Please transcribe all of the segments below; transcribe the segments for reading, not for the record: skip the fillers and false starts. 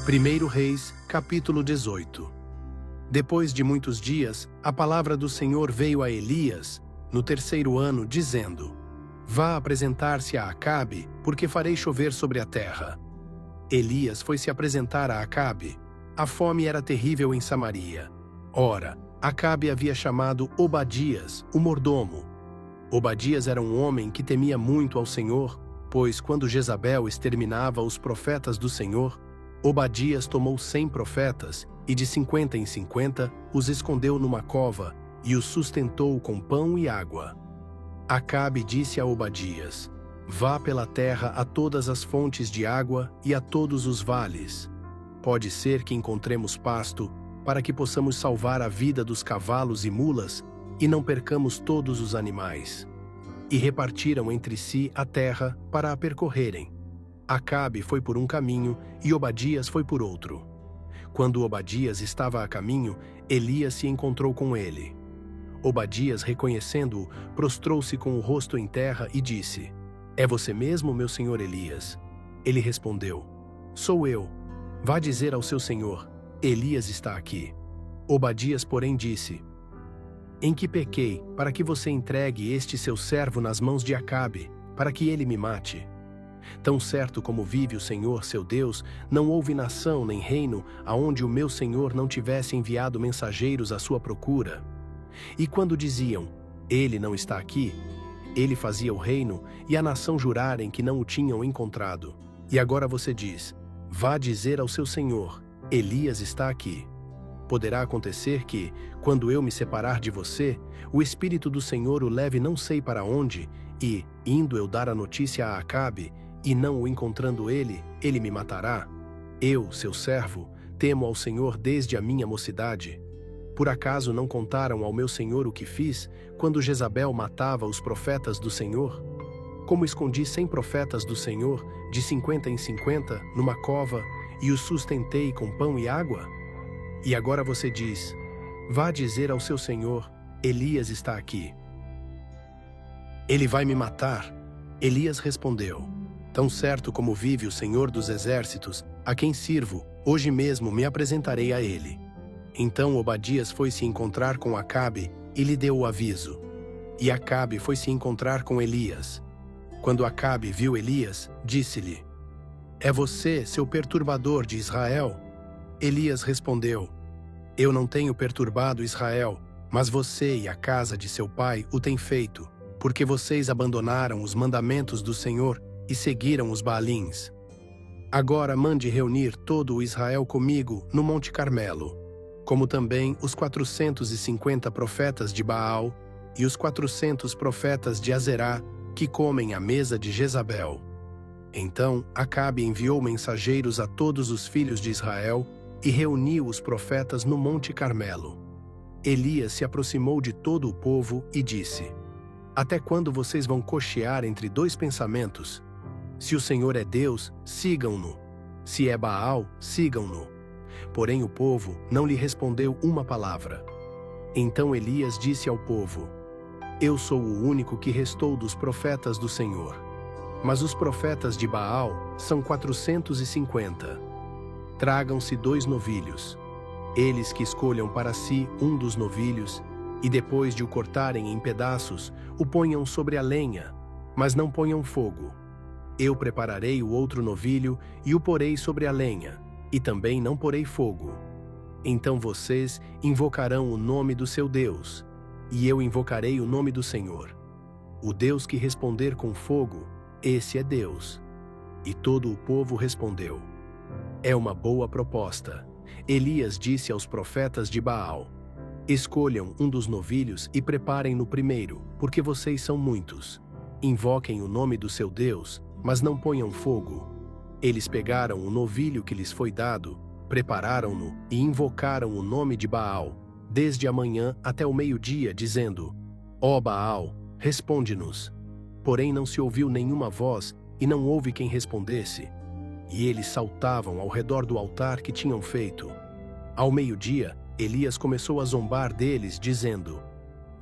1 Reis, capítulo 18. Depois de muitos dias, a palavra do Senhor veio a Elias, no terceiro ano, dizendo: Vá apresentar-se a Acabe, porque farei chover sobre a terra. Elias foi se apresentar a Acabe. A fome era terrível em Samaria. Ora, Acabe havia chamado Obadias, o mordomo. Obadias era um homem que temia muito ao Senhor, pois quando Jezabel exterminava os profetas do Senhor, Obadias tomou 100 profetas e de 50 em 50 os escondeu numa cova e os sustentou com pão e água. Acabe disse a Obadias: Vá pela terra a todas as fontes de água e a todos os vales. Pode ser que encontremos pasto, para que possamos salvar a vida dos cavalos e mulas e não percamos todos os animais. E repartiram entre si a terra para a percorrerem. Acabe foi por um caminho e Obadias foi por outro. Quando Obadias estava a caminho, Elias se encontrou com ele. Obadias, reconhecendo-o, prostrou-se com o rosto em terra e disse: É você mesmo, meu senhor Elias? Ele respondeu: Sou eu. Vá dizer ao seu senhor: Elias está aqui. Obadias, porém, disse: Em que pequei, para que você entregue este seu servo nas mãos de Acabe, para que ele me mate? Tão certo como vive o Senhor, seu Deus, não houve nação nem reino aonde o meu Senhor não tivesse enviado mensageiros à sua procura. E quando diziam: Ele não está aqui, ele fazia o reino e a nação jurarem que não o tinham encontrado. E agora você diz: Vá dizer ao seu Senhor: Elias está aqui. Poderá acontecer que, quando eu me separar de você, o Espírito do Senhor o leve não sei para onde, e, indo eu dar a notícia a Acabe, e não o encontrando ele, ele me matará? Eu, seu servo, temo ao Senhor desde a minha mocidade. Por acaso não contaram ao meu senhor o que fiz, quando Jezabel matava os profetas do Senhor? Como escondi 100 profetas do Senhor, de 50 em 50, numa cova, e os sustentei com pão e água? E agora você diz: Vá dizer ao seu senhor: Elias está aqui. Ele vai me matar. Elias respondeu: Tão certo como vive o Senhor dos Exércitos, a quem sirvo, hoje mesmo me apresentarei a ele. Então Obadias foi se encontrar com Acabe e lhe deu o aviso. E Acabe foi se encontrar com Elias. Quando Acabe viu Elias, disse-lhe: É você, seu perturbador de Israel? Elias respondeu: Eu não tenho perturbado Israel, mas você e a casa de seu pai o têm feito, porque vocês abandonaram os mandamentos do Senhor e seguiram os Baalins. Agora mande reunir todo o Israel comigo no Monte Carmelo, como também os 450 profetas de Baal e os 400 profetas de Azerá, que comem à mesa de Jezabel. Então Acabe enviou mensageiros a todos os filhos de Israel e reuniu os profetas no Monte Carmelo. Elias se aproximou de todo o povo e disse: Até quando vocês vão cochear entre dois pensamentos? Se o Senhor é Deus, sigam-no. Se é Baal, sigam-no. Porém o povo não lhe respondeu uma palavra. Então Elias disse ao povo: Eu sou o único que restou dos profetas do Senhor. Mas os profetas de Baal são 450. Tragam-se 2 novilhos. Eles que escolham para si um dos novilhos, e depois de o cortarem em pedaços, o ponham sobre a lenha, mas não ponham fogo. Eu prepararei o outro novilho e o porei sobre a lenha, e também não porei fogo. Então vocês invocarão o nome do seu Deus, e eu invocarei o nome do Senhor. O Deus que responder com fogo, esse é Deus. E todo o povo respondeu: É uma boa proposta. Elias disse aos profetas de Baal: Escolham um dos novilhos e preparem-no primeiro, porque vocês são muitos. Invoquem o nome do seu Deus, mas não ponham fogo. Eles pegaram o novilho que lhes foi dado, prepararam-no e invocaram o nome de Baal, desde a manhã até o meio-dia, dizendo: Ó Baal, responde-nos. Porém não se ouviu nenhuma voz e não houve quem respondesse. E eles saltavam ao redor do altar que tinham feito. Ao meio-dia, Elias começou a zombar deles, dizendo: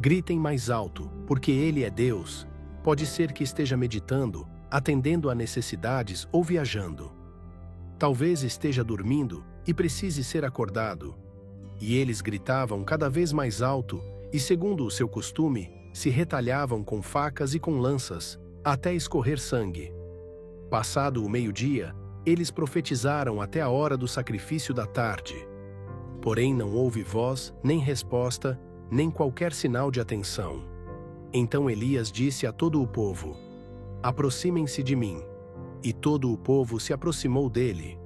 Gritem mais alto, porque ele é Deus. Pode ser que esteja meditando, atendendo a necessidades ou viajando. Talvez esteja dormindo e precise ser acordado. E eles gritavam cada vez mais alto e, segundo o seu costume, se retalhavam com facas e com lanças, até escorrer sangue. Passado o meio-dia, eles profetizaram até a hora do sacrifício da tarde. Porém não houve voz, nem resposta, nem qualquer sinal de atenção. Então Elias disse a todo o povo: aproximem-se de mim. E todo o povo se aproximou dele.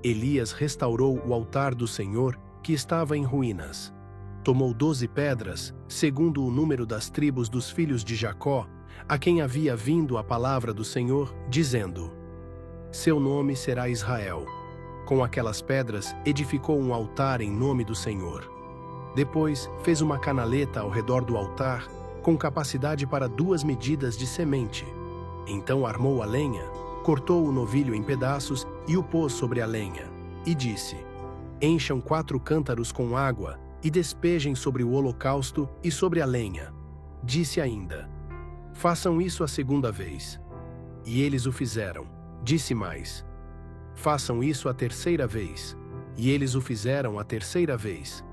Elias restaurou o altar do Senhor, que estava em ruínas. Tomou 12 pedras, segundo o número das tribos dos filhos de Jacó, a quem havia vindo a palavra do Senhor, dizendo: seu nome será Israel. Com aquelas pedras edificou um altar em nome do Senhor. Depois fez uma canaleta ao redor do altar, com capacidade para 2 medidas de semente. Então armou a lenha, cortou o novilho em pedaços e o pôs sobre a lenha, e disse: encham 4 cântaros com água e despejem sobre o holocausto e sobre a lenha. Disse ainda: façam isso a 2ª vez. E eles o fizeram. Disse mais: façam isso a 3ª vez. E eles o fizeram a 3ª vez.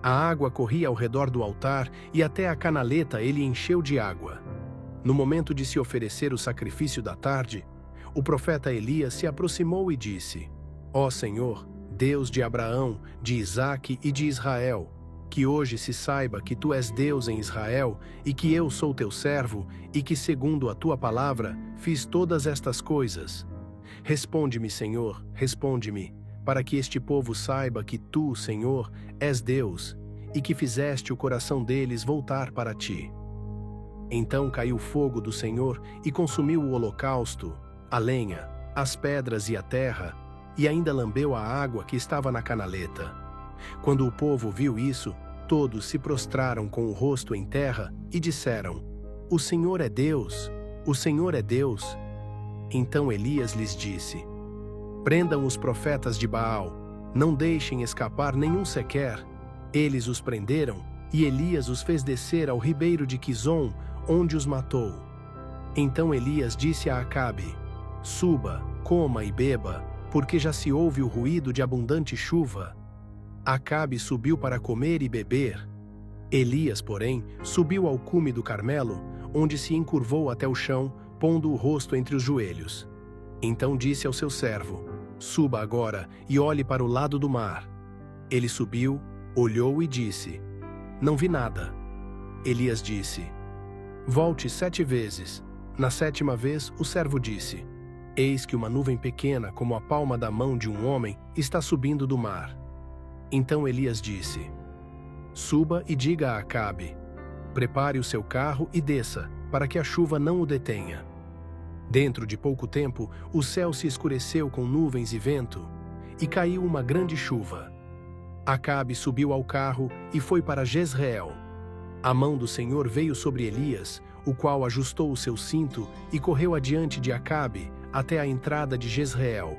A água corria ao redor do altar e até a canaleta ele encheu de água. No momento de se oferecer o sacrifício da tarde, o profeta Elias se aproximou e disse: ó Senhor, Deus de Abraão, de Isaque e de Israel, que hoje se saiba que tu és Deus em Israel e que eu sou teu servo e que, segundo a tua palavra, fiz todas estas coisas. Responde-me, Senhor, responde-me, para que este povo saiba que tu, Senhor, és Deus e que fizeste o coração deles voltar para ti. Então caiu fogo do Senhor e consumiu o holocausto, a lenha, as pedras e a terra, e ainda lambeu a água que estava na canaleta. Quando o povo viu isso, todos se prostraram com o rosto em terra e disseram: o Senhor é Deus, o Senhor é Deus. Então Elias lhes disse: prendam os profetas de Baal, não deixem escapar nenhum sequer. Eles os prenderam, e Elias os fez descer ao ribeiro de Quizon, onde os matou. Então Elias disse a Acabe: suba, coma e beba, porque já se ouve o ruído de abundante chuva. Acabe subiu para comer e beber. Elias, porém, subiu ao cume do Carmelo, onde se encurvou até o chão, pondo o rosto entre os joelhos. Então disse ao seu servo: suba agora e olhe para o lado do mar. Ele subiu, olhou e disse: não vi nada. Elias disse: volte 7 vezes. Na 7ª vez, o servo disse: eis que uma nuvem pequena, como a palma da mão de um homem, está subindo do mar. Então Elias disse: suba e diga a Acabe: prepare o seu carro e desça, para que a chuva não o detenha. Dentro de pouco tempo, o céu se escureceu com nuvens e vento, e caiu uma grande chuva. Acabe subiu ao carro e foi para Jezreel. A mão do Senhor veio sobre Elias, o qual ajustou o seu cinto e correu adiante de Acabe até a entrada de Jezreel.